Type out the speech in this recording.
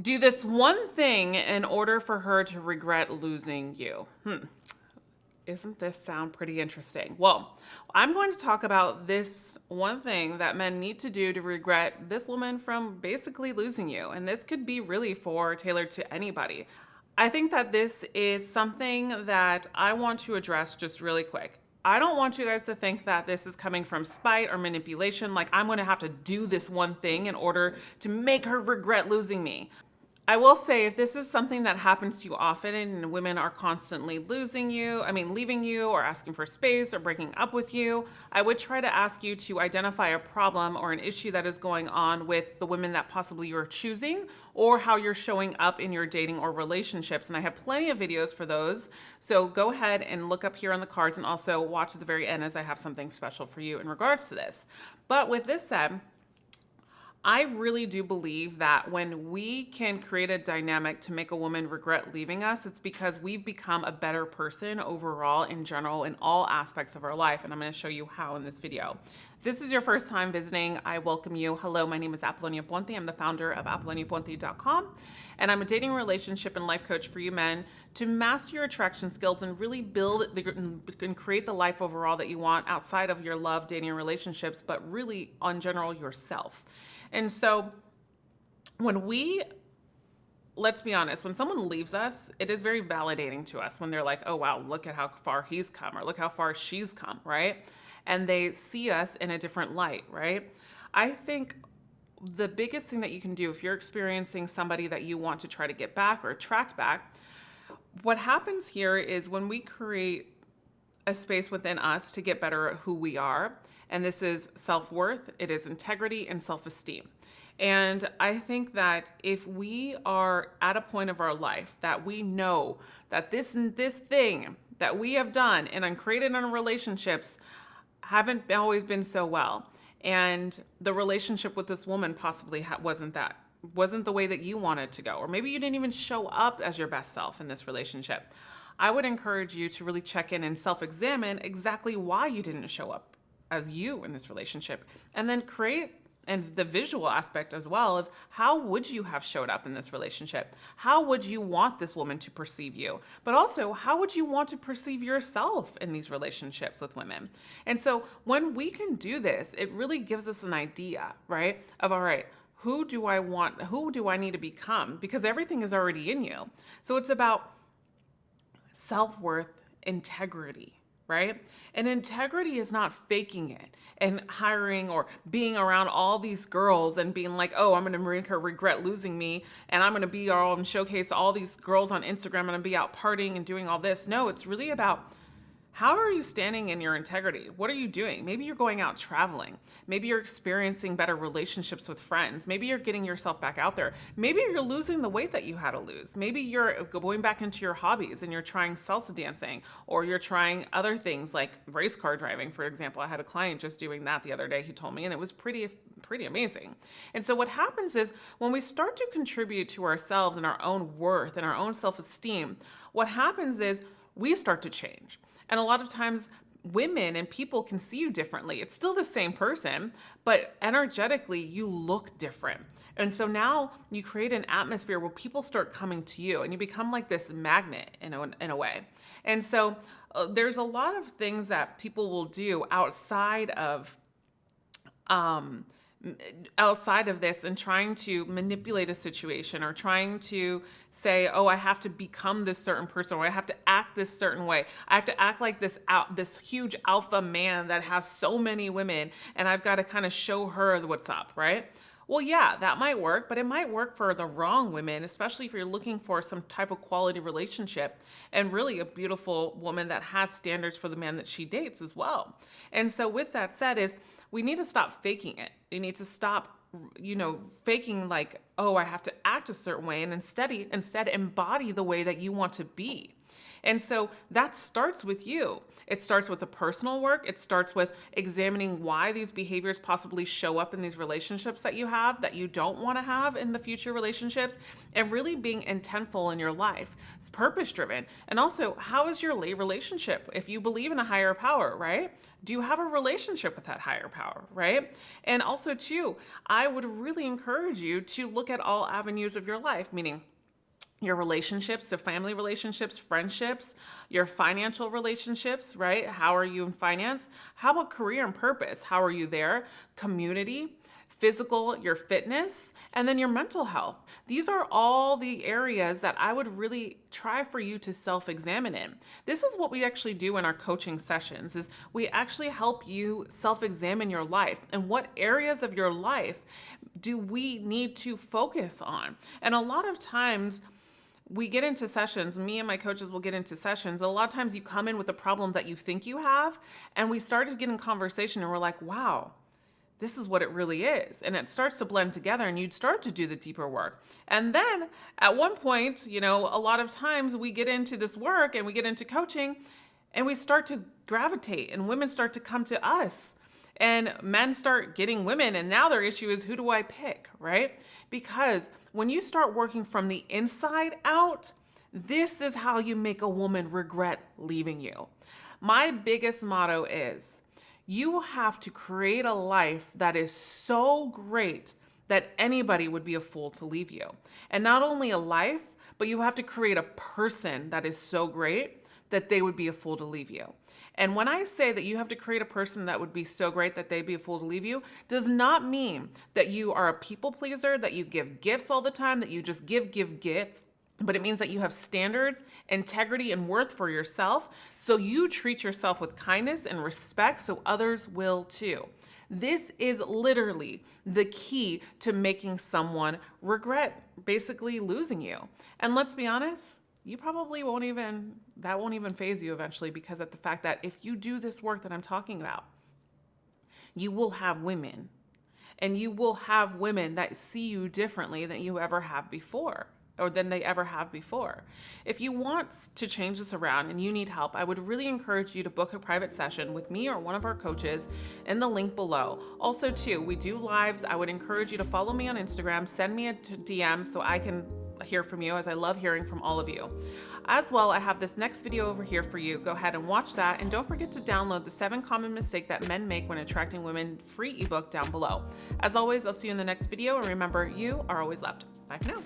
Do this one thing in order for her to regret losing you. Isn't this sound pretty interesting? Well, I'm going to talk about this one thing that men need to do to regret this woman from basically losing you. And this could be really tailored to anybody. I think that this is something that I want to address just really quick. I don't want you guys to think that this is coming from spite or manipulation, like I'm going to have to do this one thing in order to make her regret losing me. I will say, if this is something that happens to you often and women are constantly leaving you or asking for space or breaking up with you, I would try to ask you to identify a problem or an issue that is going on with the women that possibly you're choosing or how you're showing up in your dating or relationships. And I have plenty of videos for those. So go ahead and look up here on the cards and also watch at the very end as I have something special for you in regards to this. But with this said, I really do believe that when we can create a dynamic to make a woman regret leaving us, it's because we've become a better person overall in general in all aspects of our life. And I'm going to show you how in this video. If this is your first time visiting, I welcome you. Hello, my name is Apollonia Ponti. I'm the founder of ApolloniaPonti.com. And I'm a dating, relationship, and life coach for you men to master your attraction skills and really and create the life overall that you want outside of your love, dating, and relationships, but really on general yourself. And so let's be honest, when someone leaves us, it is very validating to us when they're like, oh, wow, look at how far he's come or look how far she's come, right? And they see us in a different light, right? I think the biggest thing that you can do if you're experiencing somebody that you want to try to get back or attract back, what happens here is when we create a space within us to get better at who we are, and this is self-worth, it is integrity and self-esteem. And I think that if we are at a point of our life that we know that this thing that we have done and created in our relationships haven't always been so well, and the relationship with this woman possibly wasn't the way that you wanted to go, or maybe you didn't even show up as your best self in this relationship, I would encourage you to really check in and self-examine exactly why you didn't show up as you in this relationship, and then and the visual aspect as well of how would you have showed up in this relationship? How would you want this woman to perceive you? But also, how would you want to perceive yourself in these relationships with women? And so when we can do this, it really gives us an idea, right? Of, all right, who do I want? Who do I need to become? Because everything is already in you. So it's about self-worth integrity, right? And integrity is not faking it and hiring or being around all these girls and being like, oh, I'm going to make her regret losing me, and I'm going to be all and showcase all these girls on Instagram, and I'm going to be out partying and doing all this. No, it's really about, how are you standing in your integrity? What are you doing? Maybe you're going out traveling. Maybe you're experiencing better relationships with friends. Maybe you're getting yourself back out there. Maybe you're losing the weight that you had to lose. Maybe you're going back into your hobbies and you're trying salsa dancing, or you're trying other things like race car driving, for example. I had a client just doing that the other day, he told me, and it was pretty amazing. And so what happens is when we start to contribute to ourselves and our own worth and our own self-esteem, what happens is we start to change. And a lot of times women and people can see you differently. It's still the same person, but energetically you look different. And so now you create an atmosphere where people start coming to you and you become like this magnet in a way. And so there's a lot of things that people will do outside of this and trying to manipulate a situation or trying to say, oh, I have to become this certain person, or I have to act this certain way. I have to act like this huge alpha man that has so many women, and I've got to kind of show her what's up, right? Well, yeah, that might work, but it might work for the wrong women, especially if you're looking for some type of quality relationship and really a beautiful woman that has standards for the man that she dates as well. And so with that said is, we need to stop faking it. You need to stop, faking like, oh, I have to act a certain way, and instead embody the way that you want to be. And so that starts with you. It starts with the personal work. It starts with examining why these behaviors possibly show up in these relationships that you have that you don't want to have in the future relationships, and really being intentful in your life. It's purpose driven. And also, how is your relationship? If you believe in a higher power, right? Do you have a relationship with that higher power, right? And also too, I would really encourage you to look at all avenues of your life, meaning your relationships, the family relationships, friendships, your financial relationships, right? How are you in finance? How about career and purpose? How are you there? Community, physical, your fitness, and then your mental health. These are all the areas that I would really try for you to self-examine in. This is what we actually do in our coaching sessions, is we actually help you self-examine your life and what areas of your life do we need to focus on. And a lot of times, we get into sessions, me and my coaches will get into sessions. A lot of times you come in with a problem that you think you have, and we started getting conversation and we're like, wow, this is what it really is. And it starts to blend together and you'd start to do the deeper work. And then at one point, a lot of times we get into this work and we get into coaching and we start to gravitate and women start to come to us. And men start getting women, and now their issue is, who do I pick, right? Because when you start working from the inside out, this is how you make a woman regret leaving you. My biggest motto is, you have to create a life that is so great that anybody would be a fool to leave you. And not only a life, but you have to create a person that is so great that they would be a fool to leave you. And when I say that you have to create a person that would be so great that they'd be a fool to leave you, does not mean that you are a people pleaser, that you give gifts all the time, that you just give, but it means that you have standards, integrity, and worth for yourself, so you treat yourself with kindness and respect so others will too. This is literally the key to making someone regret basically losing you. And let's be honest, you probably won't even faze you eventually, because of the fact that if you do this work that I'm talking about, you will have women, and you will have women that see you differently than you ever have before, or than they ever have before. If you want to change this around and you need help, I would really encourage you to book a private session with me or one of our coaches in the link below. Also too, we do lives. I would encourage you to follow me on Instagram, send me a DM so I can hear from you, as I love hearing from all of you. As well, I have this next video over here for you. Go ahead and watch that, and don't forget to download the 7 common mistakes that men make when attracting women free ebook down below. As always, I'll see you in the next video, and remember, you are always loved. Bye for now.